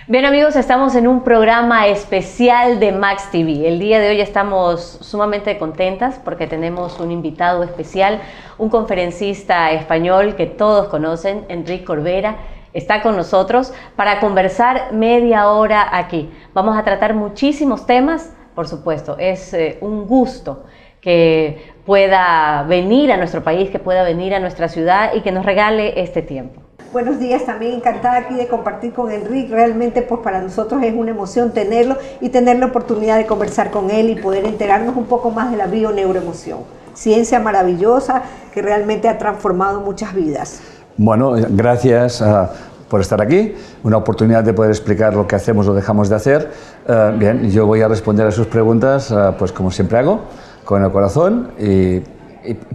Bien amigos, estamos en un programa especial de Max TV. El día de hoy estamos sumamente contentas porque tenemos un invitado especial, un conferencista español que todos conocen, Enric Corbera, está con nosotros para conversar media hora aquí. Vamos a tratar muchísimos temas, por supuesto, es un gusto que pueda venir a nuestro país, que pueda venir a nuestra ciudad y que nos regale este tiempo. Buenos días, también encantada aquí de compartir con Enric. Realmente pues para nosotros es una emoción tenerlo y tener la oportunidad de conversar con él y poder enterarnos un poco más de la bioneuroemoción. Ciencia maravillosa que realmente ha transformado muchas vidas. Bueno, gracias por estar aquí, una oportunidad de poder explicar lo que hacemos o dejamos de hacer. Bien, yo voy a responder a sus preguntas pues como siempre hago, con el corazón y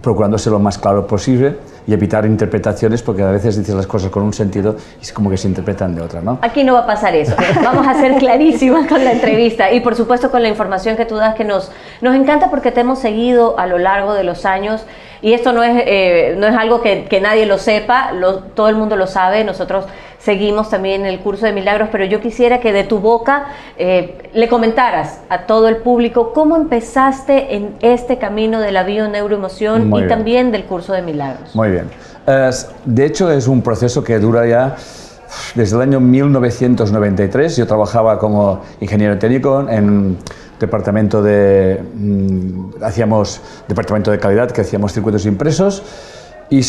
procurando ser lo más claro posible y evitar interpretaciones, porque a veces dices las cosas con un sentido y es como que se interpretan de otra, ¿no? Aquí no va a pasar eso, vamos a ser clarísimas con la entrevista y por supuesto con la información que tú das, que nos encanta porque te hemos seguido a lo largo de los años y esto no es algo que nadie lo sepa, todo el mundo lo sabe, nosotros seguimos también el curso de milagros, pero yo quisiera que de tu boca le comentaras a todo el público cómo empezaste en este camino de la bioneuroemoción y también del curso de milagros. Muy bien. De hecho, es un proceso que dura ya desde el año 1993. Yo trabajaba como ingeniero técnico en departamento de departamento de calidad, que hacíamos circuitos impresos. Y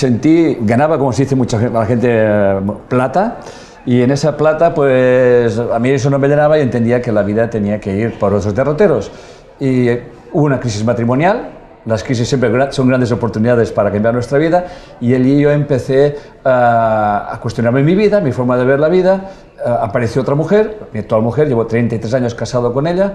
ganaba, como se dice mucha gente, plata, y en esa plata pues a mí eso no me llenaba y entendía que la vida tenía que ir por otros derroteros. Y hubo una crisis matrimonial, las crisis siempre son grandes oportunidades para cambiar nuestra vida, y él y yo empecé a cuestionarme mi vida, mi forma de ver la vida. Apareció otra mujer, mi actual mujer, llevo 33 años casado con ella,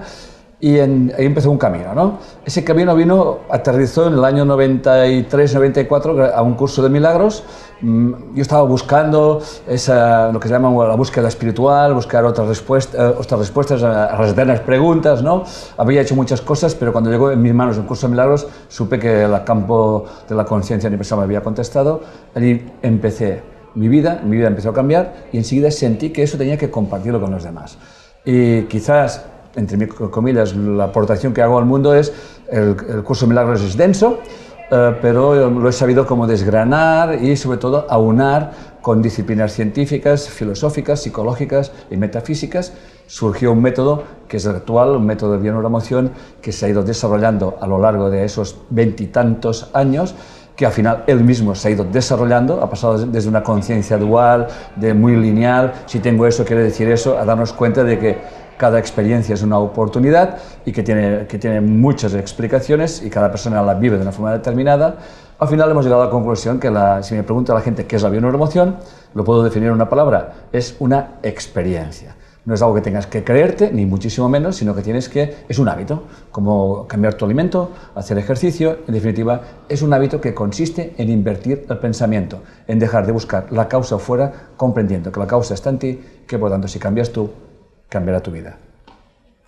y ahí empezó un camino, ¿no? Ese camino aterrizó en el año 93-94 a un curso de milagros. Yo estaba buscando lo que se llama la búsqueda espiritual, buscar otras respuestas a las eternas preguntas, ¿no? Había hecho muchas cosas, pero cuando llegó en mis manos el curso de milagros, supe que el campo de la conciencia universal me había contestado. Allí empecé mi vida empezó a cambiar y enseguida sentí que eso tenía que compartirlo con los demás. Y quizás, entre comillas, la aportación que hago al mundo es el curso de milagros es denso, pero lo he sabido como desgranar y sobre todo aunar con disciplinas científicas, filosóficas, psicológicas y metafísicas. Surgió un método que es el actual, un método de bioneuroemoción que se ha ido desarrollando a lo largo de esos 20 y tantos años, que al final él mismo se ha ido desarrollando, ha pasado desde una conciencia dual, de muy lineal, si tengo eso quiere decir eso, a darnos cuenta de que cada experiencia es una oportunidad y que tiene muchas explicaciones y cada persona la vive de una forma determinada. Al final hemos llegado a la conclusión que si me pregunta la gente qué es la bioneuroemoción, lo puedo definir en una palabra, es una experiencia. No es algo que tengas que creerte, ni muchísimo menos, sino que es un hábito, como cambiar tu alimento, hacer ejercicio. En definitiva, es un hábito que consiste en invertir el pensamiento, en dejar de buscar la causa fuera, comprendiendo que la causa está en ti, que por tanto si cambias tú, cambiará tu vida.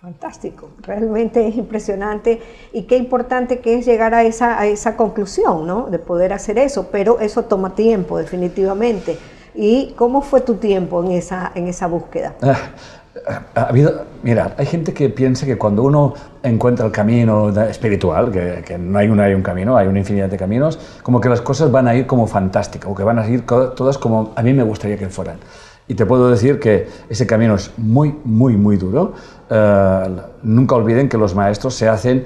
Fantástico, realmente es impresionante y qué importante que es llegar a esa conclusión, ¿no? De poder hacer eso, pero eso toma tiempo definitivamente. ¿Y cómo fue tu tiempo en esa búsqueda? Mira, hay gente que piensa que cuando uno encuentra el camino espiritual, que no hay un camino, hay una infinidad de caminos, como que las cosas van a ir como fantásticas, o que van a ir todas como a mí me gustaría que fueran. Y te puedo decir que ese camino es muy, muy, muy duro. Nunca olviden que los maestros se hacen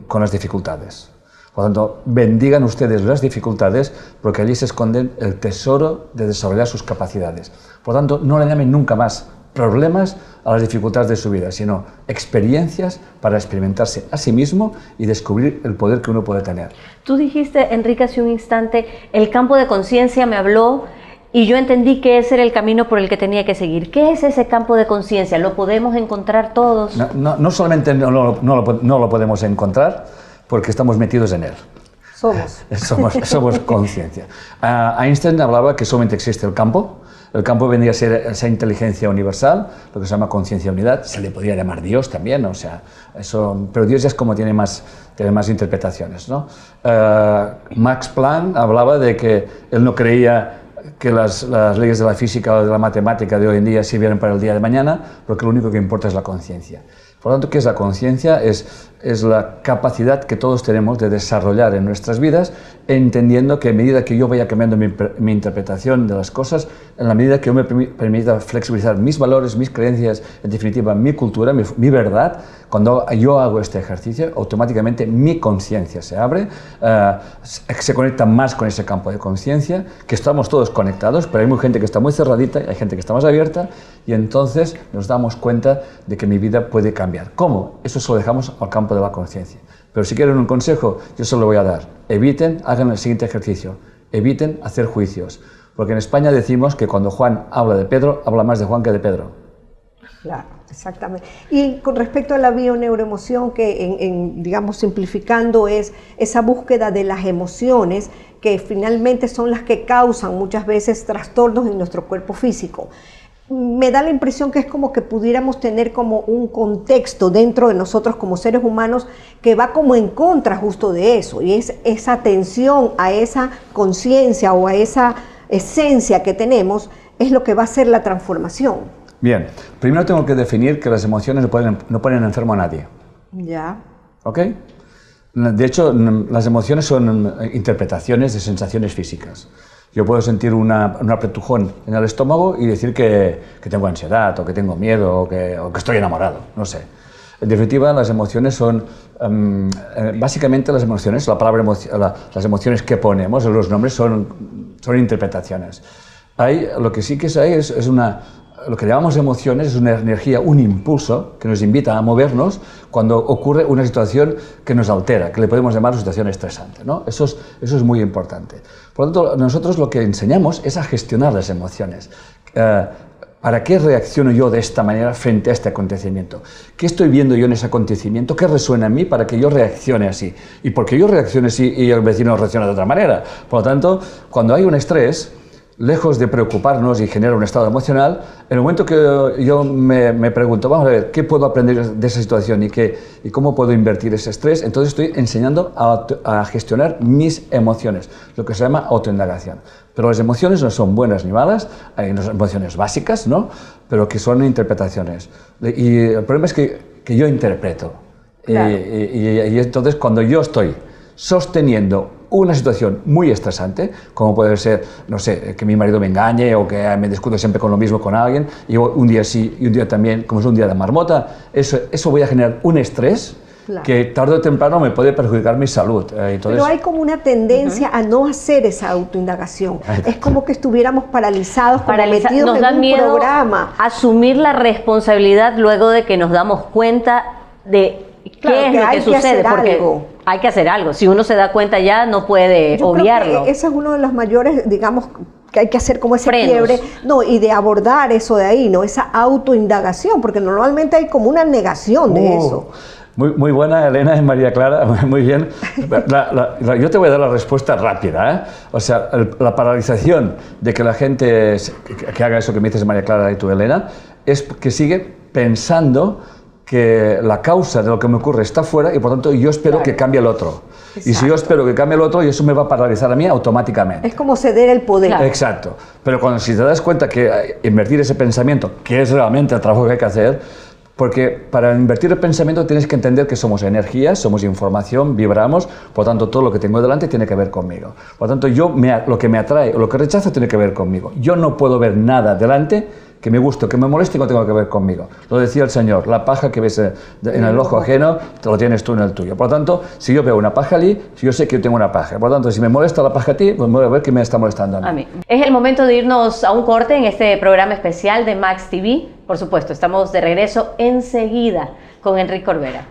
con las dificultades. Por lo tanto, bendigan ustedes las dificultades porque allí se esconden el tesoro de desarrollar sus capacidades. Por lo tanto, no le llamen nunca más problemas a las dificultades de su vida, sino experiencias para experimentarse a sí mismo y descubrir el poder que uno puede tener. Tú dijiste, Enric, hace un instante, el campo de conciencia me habló y yo entendí que ese era el camino por el que tenía que seguir. ¿Qué es ese campo de conciencia? ¿Lo podemos encontrar todos? No solamente no lo podemos encontrar, porque estamos metidos en él. Somos conciencia. Einstein hablaba que solamente existe el campo. El campo vendría a ser esa inteligencia universal, lo que se llama conciencia unidad. Se le podría llamar Dios también, o sea, eso, pero Dios ya es como tiene más interpretaciones, ¿no? Max Planck hablaba de que él no creía que las leyes de la física o de la matemática de hoy en día sirvieran para el día de mañana, porque lo único que importa es la conciencia. Por lo tanto, ¿qué es la conciencia? Es la capacidad que todos tenemos de desarrollar en nuestras vidas, entendiendo que a medida que yo vaya cambiando mi interpretación de las cosas, en la medida que yo me permita flexibilizar mis valores, mis creencias, en definitiva mi cultura, mi verdad, cuando yo hago este ejercicio, automáticamente mi conciencia se abre, se conecta más con ese campo de conciencia, que estamos todos conectados, pero hay gente que está muy cerradita, hay gente que está más abierta, y entonces nos damos cuenta de que mi vida puede cambiar. ¿Cómo? Eso se lo dejamos al campo de la conciencia. Pero si quieren un consejo, yo se lo voy a dar. Eviten, hagan el siguiente ejercicio, eviten hacer juicios. Porque en España decimos que cuando Juan habla de Pedro, habla más de Juan que de Pedro. Claro, exactamente. Y con respecto a la bioneuroemoción, que digamos simplificando es esa búsqueda de las emociones que finalmente son las que causan muchas veces trastornos en nuestro cuerpo físico. Me da la impresión que es como que pudiéramos tener como un contexto dentro de nosotros como seres humanos que va como en contra justo de eso, y es esa atención a esa conciencia o a esa esencia que tenemos es lo que va a hacer la transformación. Bien, primero tengo que definir que las emociones no ponen enfermo a nadie. Ya. ¿Ok? De hecho, las emociones son interpretaciones de sensaciones físicas. Yo puedo sentir un apretujón en el estómago y decir que tengo ansiedad, o que tengo miedo, o que estoy enamorado, no sé. En definitiva, las emociones son, básicamente las emociones, las emociones que ponemos, los nombres son interpretaciones. Lo que sí que hay es lo que llamamos emociones, es una energía, un impulso que nos invita a movernos cuando ocurre una situación que nos altera, que le podemos llamar una situación estresante, ¿no? Eso es muy importante. Por lo tanto, nosotros lo que enseñamos es a gestionar las emociones. ¿Para qué reacciono yo de esta manera frente a este acontecimiento? ¿Qué estoy viendo yo en ese acontecimiento? ¿Qué resuena en mí para que yo reaccione así? ¿Y por qué yo reaccione así y el vecino reacciona de otra manera? Por lo tanto, cuando hay un estrés, lejos de preocuparnos y generar un estado emocional, en el momento que yo me pregunto, vamos a ver, ¿qué puedo aprender de esa situación y cómo puedo invertir ese estrés? Entonces estoy enseñando a gestionar mis emociones, lo que se llama autoindagación. Pero las emociones no son buenas ni malas, hay unas emociones básicas, ¿no? Pero que son interpretaciones. Y el problema es que yo interpreto. Claro. Y entonces cuando yo estoy sosteniendo una situación muy estresante, como puede ser, no sé, que mi marido me engañe o que me discuto siempre con lo mismo con alguien, y un día sí y un día también, como es un día de marmota, eso voy a generar un estrés. Claro. Que tarde o temprano me puede perjudicar mi salud. Entonces, pero hay como una tendencia a no hacer esa autoindagación. Es como que estuviéramos paralizados, metidos nos en da un miedo programa. Asumir la responsabilidad luego de que nos damos cuenta de qué es lo que sucede, porque hay que hacer algo. Si uno se da cuenta ya, no puede obviarlo. Creo que ese es uno de los mayores, digamos, que hay que hacer como ese frenos. Quiebre, y de abordar eso de ahí, ¿no? Esa autoindagación, porque normalmente hay como una negación de eso. Muy buena, Elena y María Clara, muy bien. Yo te voy a dar la respuesta rápida, ¿eh? O sea, la paralización de que la gente que haga eso que me dices, María Clara y tú, Elena, es que sigue pensando que la causa de lo que me ocurre está fuera y por tanto yo espero que cambie el otro. Exacto. Y si yo espero que cambie el otro, y eso me va a paralizar a mí automáticamente. Es como ceder el poder. Claro. Exacto. Pero si te das cuenta que invertir ese pensamiento, que es realmente el trabajo que hay que hacer, porque para invertir el pensamiento tienes que entender que somos energía, somos información, vibramos, por lo tanto todo lo que tengo delante tiene que ver conmigo. Por lo tanto lo que me atrae o lo que rechazo tiene que ver conmigo. Yo no puedo ver nada delante que me guste, que me moleste y no tenga que ver conmigo. Lo decía el Señor, la paja que ves en el ojo ajeno, te lo tienes tú en el tuyo. Por lo tanto, si yo veo una paja allí, yo sé que yo tengo una paja. Por lo tanto, si me molesta la paja a ti, pues voy a ver qué me está molestando a mí. Es el momento de irnos a un corte en este programa especial de Max TV. Por supuesto, estamos de regreso enseguida con Enrique Corbera.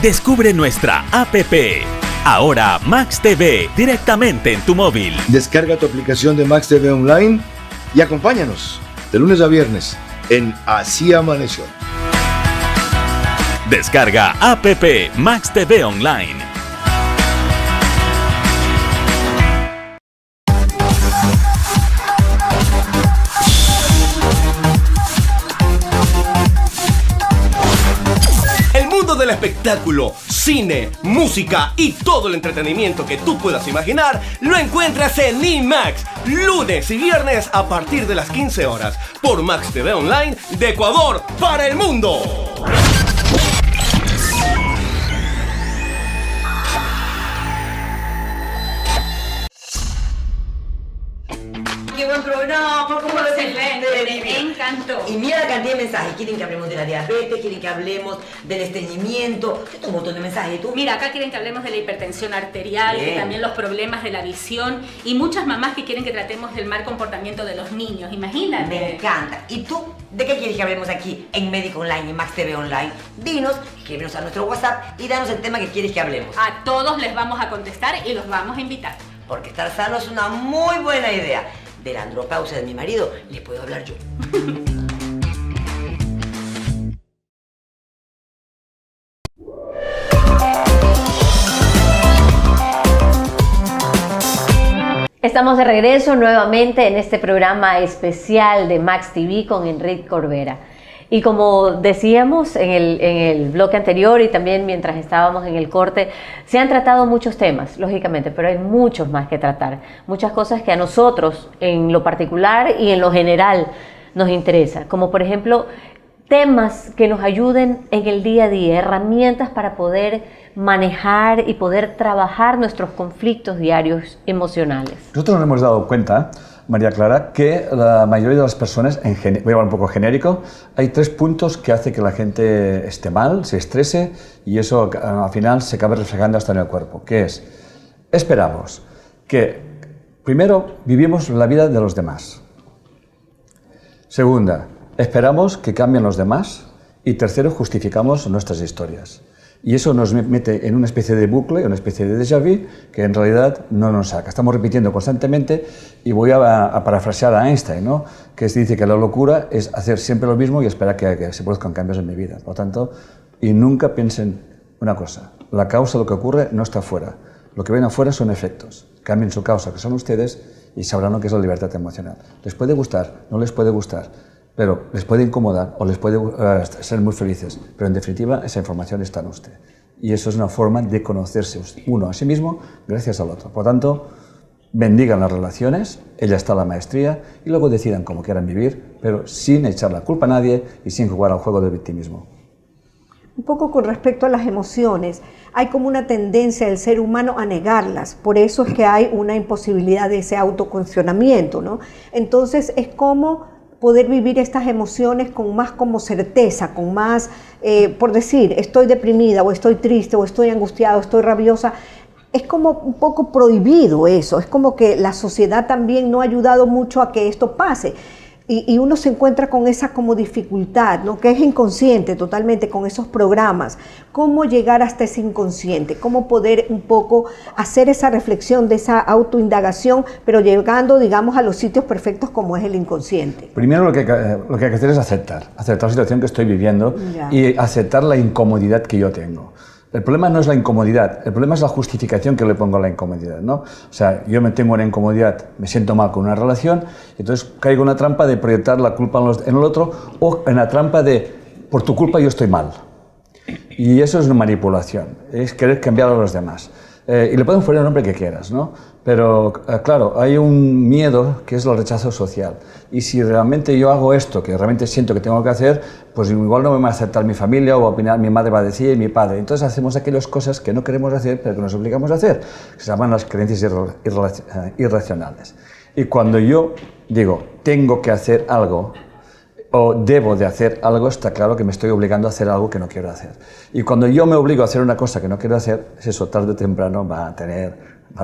Descubre nuestra APP. Ahora Max TV directamente en tu móvil. Descarga tu aplicación de Max TV Online y acompáñanos de lunes a viernes en Así Amaneció. Descarga APP Max TV Online. del espectáculo, cine, música y todo el entretenimiento que tú puedas imaginar lo encuentras en IMAX, lunes y viernes a partir de las 15 horas por Max TV Online de Ecuador para el mundo. Qué buen programa, ¿cómo lo Excelente, me encantó. Y mira la cantidad de mensajes. Quieren que hablemos de la diabetes, quieren que hablemos del estreñimiento. Tengo un montón de mensajes. ¿Tú? Mira, acá quieren que hablemos de la hipertensión arterial, que también los problemas de la visión y muchas mamás que quieren que tratemos del mal comportamiento de los niños. Imagínate. Me encanta. ¿Y tú? ¿De qué quieres que hablemos aquí en Médico Online y Max TV Online? Dinos, escríbenos a nuestro WhatsApp y danos el tema que quieres que hablemos. A todos les vamos a contestar y los vamos a invitar. Porque estar sano es una muy buena idea. De la andropausia de mi marido les puedo hablar yo. Estamos de regreso nuevamente en este programa especial de Max TV con Enrique Corbera. Y como decíamos en el bloque anterior y también mientras estábamos en el corte, se han tratado muchos temas, lógicamente, pero hay muchos más que tratar. Muchas cosas que a nosotros, en lo particular y en lo general, nos interesa. Como por ejemplo, temas que nos ayuden en el día a día, herramientas para poder manejar y poder trabajar nuestros conflictos diarios emocionales. Nosotros nos hemos dado cuenta, María Clara, que la mayoría de las personas, voy a hablar un poco genérico, hay 3 puntos que hacen que la gente esté mal, se estrese y eso al final se acabe reflejando hasta en el cuerpo, que es, esperamos que primero vivimos la vida de los demás. Segunda, esperamos que cambien los demás y tercero, justificamos nuestras historias. Y eso nos mete en una especie de bucle, una especie de déjà vu, que en realidad no nos saca. Estamos repitiendo constantemente y voy a parafrasear a Einstein, ¿no? Que dice que la locura es hacer siempre lo mismo y esperar que se produzcan cambios en mi vida. Por lo tanto, y nunca piensen una cosa, la causa de lo que ocurre no está afuera. Lo que ven afuera son efectos. Cambien su causa, que son ustedes, y sabrán lo que es la libertad emocional. Les puede gustar, no les puede gustar, pero les puede incomodar o les puede ser muy felices, pero en definitiva esa información está en usted. Y eso es una forma de conocerse uno a sí mismo gracias al otro. Por lo tanto, bendigan las relaciones, ella está la maestría, y luego decidan cómo quieran vivir, pero sin echar la culpa a nadie y sin jugar al juego del victimismo. Un poco con respecto a las emociones, hay como una tendencia del ser humano a negarlas, por eso es que hay una imposibilidad de ese autocuestionamiento, ¿no? Entonces es como poder vivir estas emociones con más como certeza, con más, por decir, estoy deprimida, o estoy triste, o estoy angustiada, o estoy rabiosa. Es como un poco prohibido eso, es como que la sociedad también no ha ayudado mucho a que esto pase. Y uno se encuentra con esa como dificultad, ¿no? Que es inconsciente totalmente con esos programas. ¿Cómo llegar hasta ese inconsciente? ¿Cómo poder un poco hacer esa reflexión de esa autoindagación, pero llegando, digamos, a los sitios perfectos como es el inconsciente? Primero lo que hay que hacer es aceptar la situación que estoy viviendo y aceptar la incomodidad que yo tengo. El problema no es la incomodidad, el problema es la justificación que le pongo a la incomodidad, ¿no? O sea, yo me tengo una incomodidad, me siento mal con una relación, y entonces caigo en una trampa de proyectar la culpa en el otro, o en la trampa de, por tu culpa yo estoy mal. Y eso es una manipulación, es querer cambiar a los demás. Y le podemos poner el nombre que quieras, ¿no? Pero, claro, hay un miedo que es el rechazo social. Y si realmente yo hago esto, que realmente siento que tengo que hacer, pues igual no me va a aceptar mi familia, o va a opinar, mi madre va a decir, y mi padre. Entonces hacemos aquellas cosas que no queremos hacer, pero que nos obligamos a hacer, que se llaman las creencias irracionales. Y cuando yo digo, tengo que hacer algo, o debo de hacer algo, está claro que me estoy obligando a hacer algo que no quiero hacer. Y cuando yo me obligo a hacer una cosa que no quiero hacer, eso tarde o temprano va a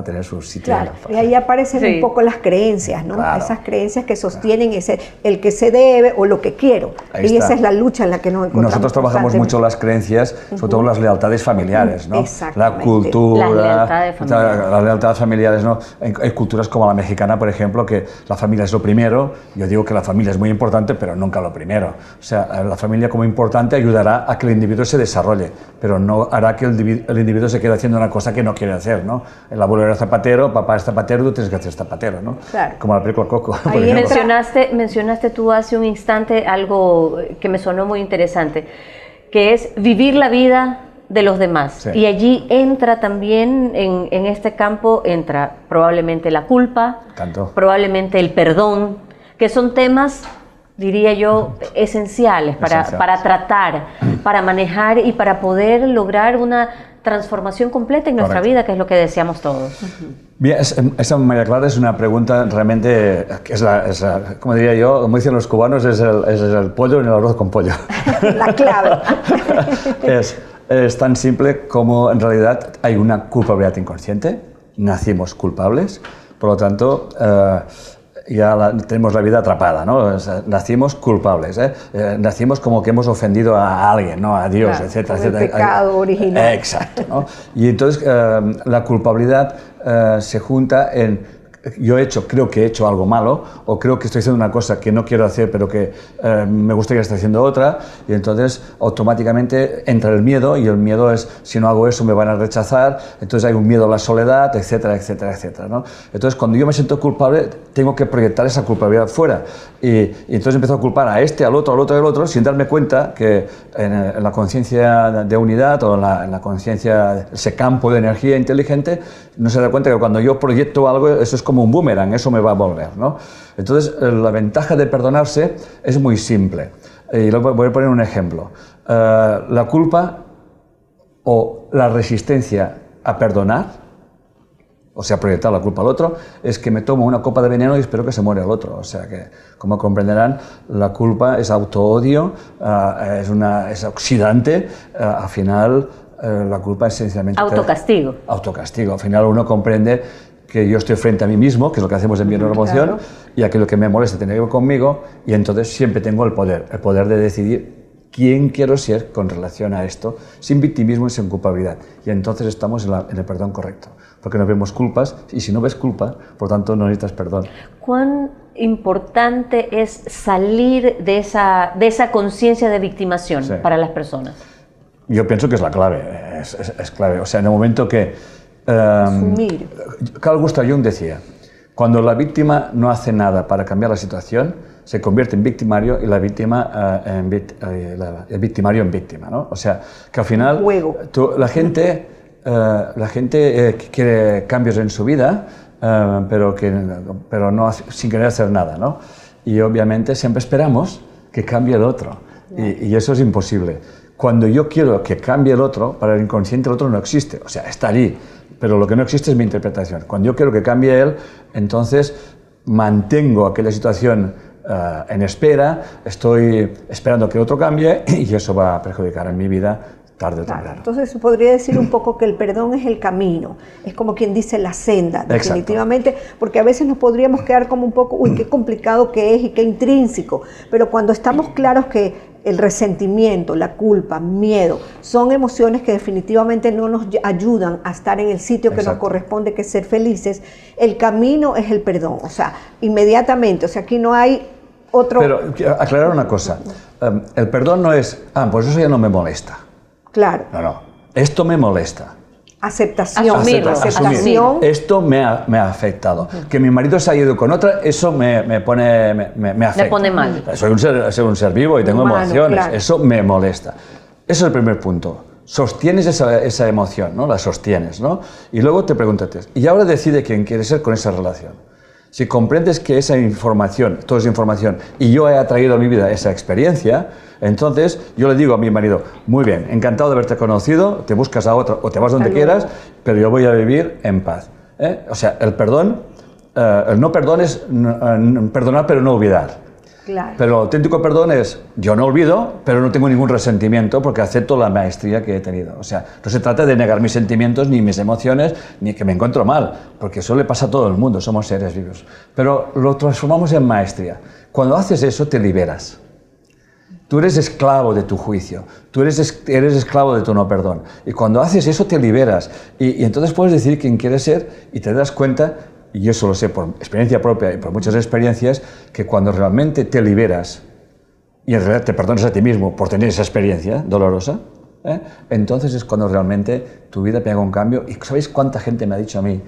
tener su sitio. Claro, y ahí aparecen un poco las creencias, ¿no? Claro. Esas creencias que sostienen el que se debe o lo que quiero. Y esa es la lucha en la que nos encontramos. Nosotros trabajamos mucho las creencias, sobre todo las lealtades familiares, ¿no? La cultura, las lealtades familiares, ¿no? Hay culturas como la mexicana, por ejemplo, que la familia es lo primero. Yo digo que la familia es muy importante, pero nunca lo primero. O sea, la familia como importante ayudará a que el individuo se desarrolle, pero no hará que el individuo se quede haciendo una cosa que no quiere hacer, ¿no? El abuelo era zapatero, papá es zapatero, tú tienes que hacer zapatero, ¿no? Claro. Como la película Coco. Ahí mencionaste tú hace un instante algo que me sonó muy interesante, que es vivir la vida de los demás. Sí. Y allí entra también, en este campo, entra probablemente la culpa, Tanto. probablemente el perdón, que son temas, diría yo, esenciales para tratar, para manejar y para poder lograr una transformación completa en nuestra Correcto. vida, que es lo que deseamos todos. Bien, esa, María Clara, es una pregunta realmente, que es como diría yo, como dicen los cubanos, es el pollo en el arroz con pollo. La clave. Es tan simple como en realidad hay una culpabilidad inconsciente, nacimos culpables, por lo tanto tenemos la vida atrapada, ¿no? O sea, nacimos culpables, nacimos como que hemos ofendido a alguien, ¿no? A Dios, Claro, etcétera, con el etcétera. pecado original. Exacto, ¿no? Y entonces la culpabilidad se junta en creo que he hecho algo malo, o creo que estoy haciendo una cosa que no quiero hacer, pero que me gustaría estar haciendo otra, y entonces automáticamente entra el miedo, y el miedo es, si no hago eso me van a rechazar, entonces hay un miedo a la soledad, etcétera, etcétera, etcétera, ¿no? Entonces cuando yo me siento culpable, tengo que proyectar esa culpabilidad fuera, y entonces empiezo a culpar a este, al otro, al otro, al otro, sin darme cuenta que en la conciencia de unidad, o en la conciencia, ese campo de energía inteligente, no se da cuenta que cuando yo proyecto algo, eso es como un boomerang, eso me va a volver, ¿no? Entonces, la ventaja de perdonarse es muy simple. Y voy a poner un ejemplo. La culpa o la resistencia a perdonar, o sea, proyectar la culpa al otro, es que me tomo una copa de veneno y espero que se muera el otro. O sea que, como comprenderán, la culpa es autoodio, es oxidante, al final la culpa es esencialmente... Autocastigo. Autocastigo. Al final uno comprende que yo estoy frente a mí mismo, que es lo que hacemos en mi neuroemoción, claro. y aquello que me molesta tiene que ver conmigo, y entonces siempre tengo el poder de decidir quién quiero ser con relación a esto, sin victimismo y sin culpabilidad. Y entonces estamos en el perdón correcto, porque no vemos culpas, y si no ves culpa, por tanto no necesitas perdón. ¿Cuán importante es salir de esa conciencia de victimación para las personas? Yo pienso que es la clave, es clave. O sea, en el momento que... Asumir. Carl Gustav Jung decía, cuando la víctima no hace nada para cambiar la situación, se convierte en victimario y la víctima el victimario en víctima, ¿no? O sea, que al final la gente quiere cambios en su vida, pero no sin querer hacer nada, ¿no? Y obviamente siempre esperamos que cambie el otro, y eso es imposible. Cuando yo quiero que cambie el otro, para el inconsciente el otro no existe, o sea, está allí, pero lo que no existe es mi interpretación. Cuando yo quiero que cambie él, entonces mantengo aquella situación en espera, estoy esperando que otro cambie, y eso va a perjudicar en mi vida tarde o temprano. Entonces se podría decir un poco que el perdón es el camino, es como quien dice la senda, definitivamente, porque a veces nos podríamos quedar como un poco, uy, qué complicado que es y qué intrínseco, pero cuando estamos claros que el resentimiento, la culpa, miedo, son emociones que definitivamente no nos ayudan a estar en el sitio que nos corresponde, que es ser felices, el camino es el perdón, o sea, inmediatamente, o sea, aquí no hay otro... Pero aclarar una cosa, el perdón no es, pues eso ya no me molesta. Claro. No, esto me molesta. Aceptación. Asumir. Esto me ha afectado. Que mi marido se ha ido con otra, eso me afecta. Me pone mal. Soy un ser vivo y tengo emociones. Claro. Eso me molesta. Eso es el primer punto. Sostienes esa emoción, ¿no? La sostienes, ¿no? Y luego te preguntas, y ahora decide quién quieres ser con esa relación. Si comprendes que esa información, toda esa información, y yo he atraído a mi vida esa experiencia, entonces yo le digo a mi marido, muy bien, encantado de haberte conocido, te buscas a otro o te vas donde quieras, pero yo voy a vivir en paz. O sea, el perdón, el no perdón es perdonar pero no olvidar. Claro. Pero el auténtico perdón es, yo no olvido, pero no tengo ningún resentimiento porque acepto la maestría que he tenido. O sea, no se trata de negar mis sentimientos, ni mis emociones, ni que me encuentro mal, porque eso le pasa a todo el mundo, somos seres vivos. Pero lo transformamos en maestría. Cuando haces eso, te liberas. Tú eres esclavo de tu juicio, tú eres esclavo de tu no perdón. Y cuando haces eso, te liberas. Y entonces puedes decidir quién quieres ser y te das cuenta, y yo eso lo sé por experiencia propia y por muchas experiencias, que cuando realmente te liberas y en realidad te perdonas a ti mismo por tener esa experiencia dolorosa, entonces es cuando realmente tu vida pega un cambio. ¿Y sabéis cuánta gente me ha dicho a mí,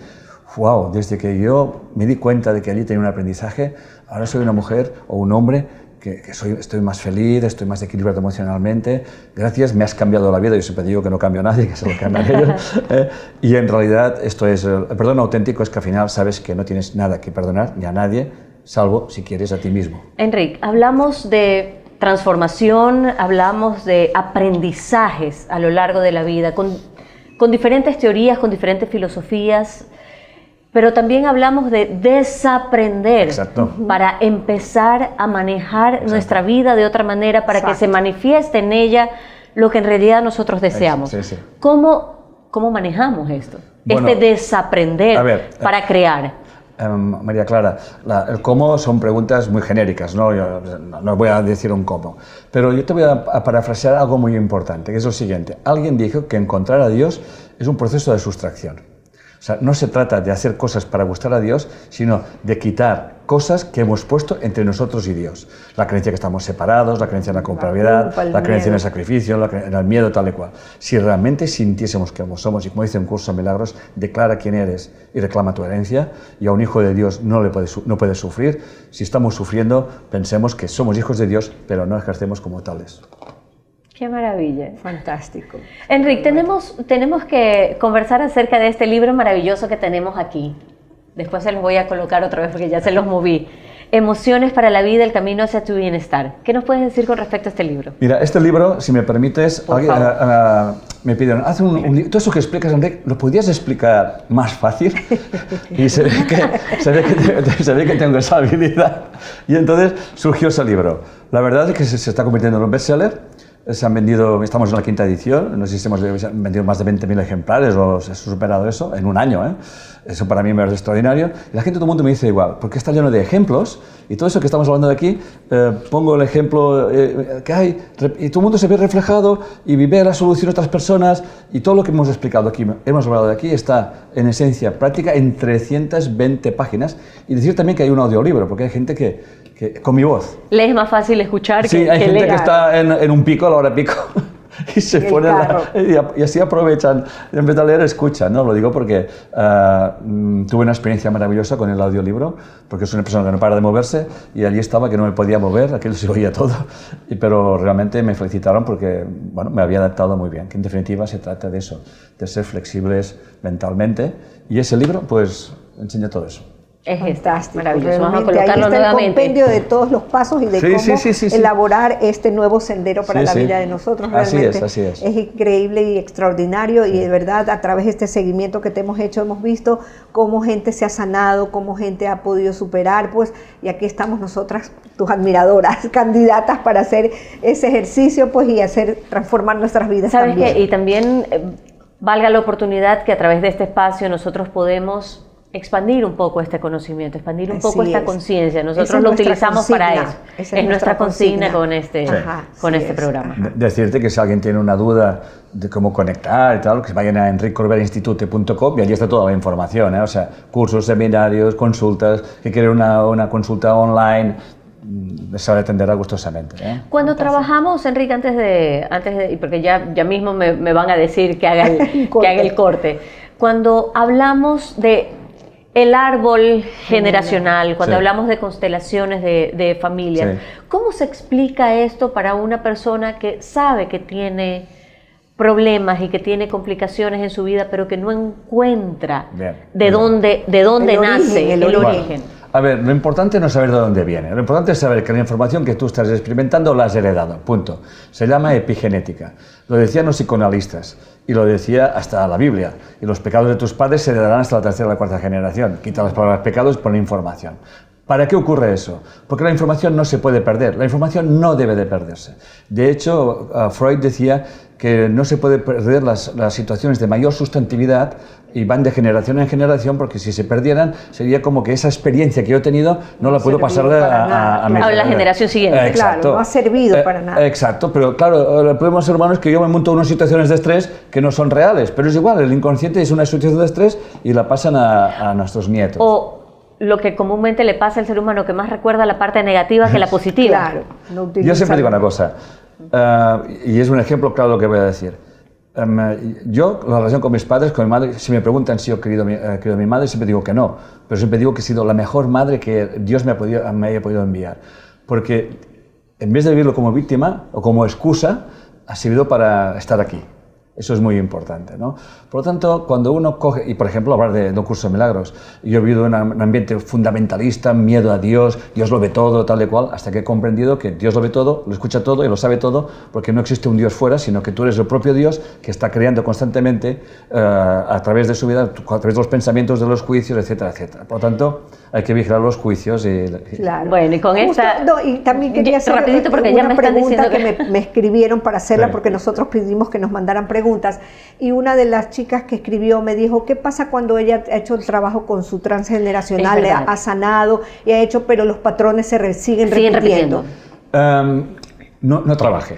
wow, desde que yo me di cuenta de que allí tenía un aprendizaje, ahora soy una mujer o un hombre que estoy más feliz, estoy más equilibrado emocionalmente. Gracias, me has cambiado la vida. Yo siempre digo que no cambio a nadie, que se lo cambian ellos. Y en realidad esto es, el perdón auténtico es que al final sabes que no tienes nada que perdonar ni a nadie, salvo si quieres a ti mismo. Enrique, hablamos de transformación, hablamos de aprendizajes a lo largo de la vida, con diferentes teorías, con diferentes filosofías, pero también hablamos de desaprender. Exacto. Para empezar a manejar nuestra vida de otra manera, para que se manifieste en ella lo que en realidad nosotros deseamos. Sí, sí. ¿Cómo manejamos esto? Bueno, este desaprender para crear. María Clara, el cómo son preguntas muy genéricas, ¿no? Yo no voy a decir un cómo, pero yo te voy a parafrasear algo muy importante, que es lo siguiente. Alguien dijo que encontrar a Dios es un proceso de sustracción. O sea, no se trata de hacer cosas para gustar a Dios, sino de quitar cosas que hemos puesto entre nosotros y Dios. La creencia que estamos separados, la creencia en la culpabilidad, la creencia en el sacrificio, en el miedo, tal y cual. Si realmente sintiésemos que somos, y como dice un curso de milagros, declara quién eres y reclama tu herencia, y a un hijo de Dios no puede sufrir. Si estamos sufriendo, pensemos que somos hijos de Dios, pero no ejercemos como tales. ¡Qué maravilla! Fantástico. Enrique, tenemos que conversar acerca de este libro maravilloso que tenemos aquí. Después se los voy a colocar otra vez porque ya se los moví. Emociones para la vida, el camino hacia tu bienestar. ¿Qué nos puedes decir con respecto a este libro? Mira, este libro, si me permites, me pidieron, haz todo eso que explicas, Enrique, ¿lo podías explicar más fácil? Y se ve que tengo esa habilidad. Y entonces surgió ese libro. La verdad es que se está convirtiendo en un bestseller. Se han vendido, estamos en la 5ª edición, no sé si se han vendido más de 20.000 ejemplares o se ha superado eso en un año, ¿eh? Eso para mí me parece extraordinario. Y la gente, todo el mundo me dice igual, porque está lleno de ejemplos y todo eso que estamos hablando de aquí, pongo el ejemplo que hay y todo el mundo se ve reflejado y vive la solución de otras personas y todo lo que hemos explicado aquí, hemos hablado de aquí, está en esencia práctica en 320 páginas y decir también que hay un audiolibro, porque hay gente que con mi voz. Le es más fácil escuchar que leer. Sí, hay gente que está en un pico, a la hora pico, y se pone y así aprovechan, en vez de leer, escuchan, ¿no? Lo digo porque tuve una experiencia maravillosa con el audiolibro, porque soy una persona que no para de moverse, y allí estaba que no me podía mover, aquello se oía todo, pero realmente me felicitaron porque, bueno, me había adaptado muy bien, que en definitiva se trata de eso, de ser flexibles mentalmente, y ese libro, pues, enseña todo eso. Es fantástico, maravilloso. Vamos a ahí colocarlo está nuevamente. El compendio de todos los pasos y de cómo elaborar este nuevo sendero para la vida de nosotros. Realmente así es. Es increíble y extraordinario y de verdad a través de este seguimiento que te hemos hecho hemos visto cómo gente se ha sanado, cómo gente ha podido superar, pues, y aquí estamos nosotras, tus admiradoras, candidatas para hacer ese ejercicio, pues, y transformar nuestras vidas. ¿Sabes también. qué? Y también valga la oportunidad que a través de este espacio nosotros podemos expandir un poco este conocimiento, expandir un poco esta conciencia. Nosotros lo utilizamos para eso. Es nuestra consigna con este programa. Decirte que si alguien tiene una duda de cómo conectar y tal, que vayan a enriquecorbelinstitute.com y allí está toda la información, ¿eh? O sea, cursos, seminarios, consultas, que quieren una consulta online, les sabe atender gustosamente, ¿eh? Cuando trabajamos, Enrique, antes de porque ya mismo me van a decir que haga el corte. Cuando hablamos de el árbol generacional, cuando hablamos de constelaciones de familia, ¿cómo se explica esto para una persona que sabe que tiene problemas y que tiene complicaciones en su vida, pero que no encuentra de dónde nace el origen? A ver, lo importante no es saber de dónde viene, lo importante es saber que la información que tú estás experimentando la has heredado, punto. Se llama epigenética. Lo decían los psicoanalistas y lo decía hasta la Biblia. Y los pecados de tus padres se heredarán hasta la 3ª o la 4ª generación. Quita las palabras pecados y pon información. ¿Para qué ocurre eso? Porque la información no se puede perder, la información no debe de perderse. De hecho, Freud decía que no se puede perder las situaciones de mayor sustantividad y van de generación en generación, porque si se perdieran sería como que esa experiencia que yo he tenido no la puedo pasarle a la generación siguiente. Exacto. Claro, no ha servido para nada. Exacto, pero claro, el problema de los seres humanos es que yo me monto unas situaciones de estrés que no son reales, pero es igual, el inconsciente es una situación de estrés y la pasan a nuestros nietos. O lo que comúnmente le pasa al ser humano, que más recuerda la parte negativa que la positiva. Claro. No yo siempre digo una cosa, y es un ejemplo claro de lo que voy a decir. Yo, la relación con mis padres, con mi madre, si me preguntan si yo he querido a mi madre, siempre digo que no, pero siempre digo que he sido la mejor madre que Dios me haya podido enviar, porque en vez de vivirlo como víctima o como excusa, ha servido para estar aquí. Eso es muy importante, ¿no? Por lo tanto, cuando uno coge, y por ejemplo, hablar de un curso de milagros, yo he vivido en un ambiente fundamentalista, miedo a Dios lo ve todo, tal y cual, hasta que he comprendido que Dios lo ve todo, lo escucha todo y lo sabe todo, porque no existe un Dios fuera, sino que tú eres el propio Dios que está creando constantemente a través de su vida, a través de los pensamientos, de los juicios, etcétera, etcétera. Por lo tanto, hay que vigilar los juicios y... Claro. Bueno, y con esta... No, y también quería hacer rapidito, porque ya una me están pregunta diciendo que me escribieron para hacerla, Sí. porque nosotros pedimos que nos mandaran preguntas, y una de las chicas que escribió me dijo, ¿qué pasa cuando ella ha hecho el trabajo con su transgeneracional, Es verdad. ha sanado y ha hecho, pero los patrones siguen repitiendo? No trabaje.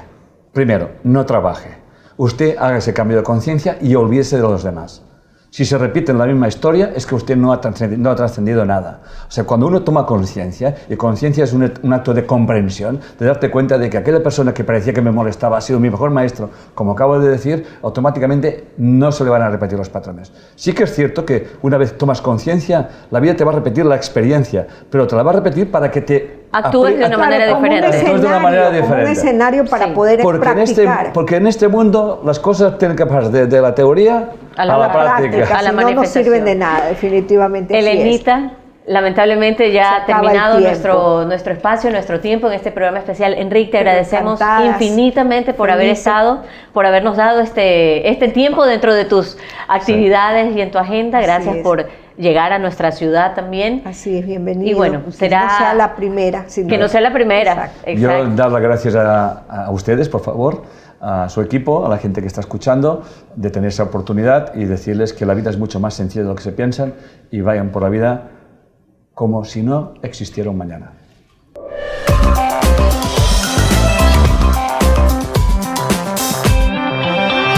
Primero, no trabaje. Usted haga ese cambio de conciencia y olvídese de los demás. Si se repite la misma historia, es que usted no ha trascendido nada. O sea, cuando uno toma conciencia, y conciencia es un acto de comprensión, de darte cuenta de que aquella persona que parecía que me molestaba ha sido mi mejor maestro, como acabo de decir, automáticamente no se le van a repetir los patrones. Sí que es cierto que una vez tomas conciencia, la vida te va a repetir la experiencia, pero te la va a repetir para que te... Actúes de una manera como diferente. Actúes de una manera como un diferente. escenario para Sí. poder practicar. Porque en este mundo las cosas tienen que pasar de la teoría A a la la práctica. a la si no nos manifestación. sirven de nada, definitivamente. así es. Elenita, lamentablemente ya Se ha acaba terminado el tiempo. nuestro espacio, nuestro tiempo en este programa especial. Enrique, te agradecemos encantadas, infinitamente por haber felices. estado, por habernos dado este tiempo dentro de tus actividades y en tu agenda. Así Gracias es. por llegar a nuestra ciudad también. Así es, bienvenido. Y bueno, Que será... no sea la primera. Sino... Que no sea la primera. Exacto. Yo Exacto. dar las gracias a ustedes, por favor, a su equipo, a la gente que está escuchando, de tener esa oportunidad y decirles que la vida es mucho más sencilla de lo que se piensan y vayan por la vida como si no existiera un mañana.